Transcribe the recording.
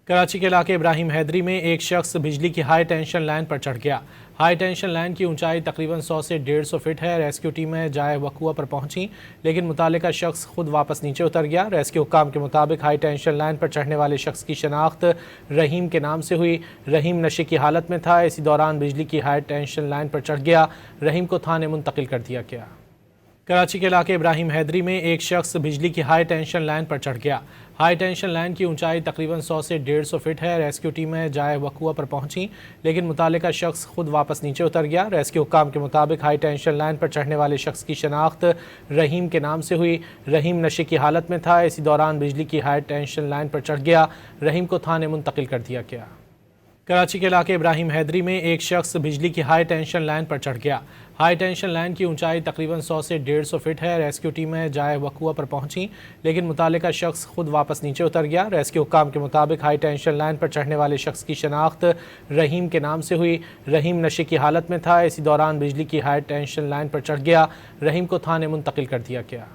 कराची के इलाके इब्राहिम हैदरी में एक शख्स बिजली की हाई टेंशन लाइन पर चढ़ गया। हाई टेंशन लाइन की ऊंचाई तकरीबन 100 से 150 फीट है। रेस्क्यू टीमें जाए वकुआ पर पहुंची, लेकिन मुतालिका शख्स खुद वापस नीचे उतर गया। रेस्क्यू हुक्काम के मुताबिक हाई टेंशन लाइन पर चढ़ने वाले शख्स की शनाख्त रहीम के नाम से हुई। रहीम नशे की हालत में था। इसी दौरान बिजली की हाई टेंशन लाइन पर चढ़ गया। रहीम को थाने मुंतकिल कर दिया गया। कराची के इलाके इब्राहिम हैदरी में एक शख्स बिजली की हाई टेंशन लाइन पर चढ़ गया। हाई टेंशन लाइन की ऊंचाई तकरीबन 100 से 150 फीट है। रेस्क्यू टीमें जाए वकुआ पर पहुंची, लेकिन मुतालिका शख्स खुद वापस नीचे उतर गया। रेस्क्यू हुक्काम के मुताबिक हाई टेंशन लाइन पर चढ़ने वाले शख्स की शनाख्त रहीम के नाम से हुई। रहीम नशे की हालत में था। इसी दौरान बिजली की हाई टेंशन लाइन पर चढ़ गया। रहीम को थाने मुंतकिल कर दिया गया। कराची के इलाके इब्राहिम हैदरी में एक शख्स बिजली की हाई टेंशन लाइन पर चढ़ गया। हाई टेंशन लाइन की ऊंचाई तकरीबन 100 से 150 फीट है। रेस्क्यू टीमें जाए वकुआ पर पहुंची, लेकिन मुतालिका शख्स खुद वापस नीचे उतर गया। रेस्क्यू हुक्काम के मुताबिक हाई टेंशन लाइन पर चढ़ने वाले शख्स की शनाख्त रहीम के नाम से हुई। रहीम नशे की हालत में था। इसी दौरान बिजली की हाई टेंशन लाइन पर चढ़ गया। रहीम को थाने मुंतकिल कर दिया गया।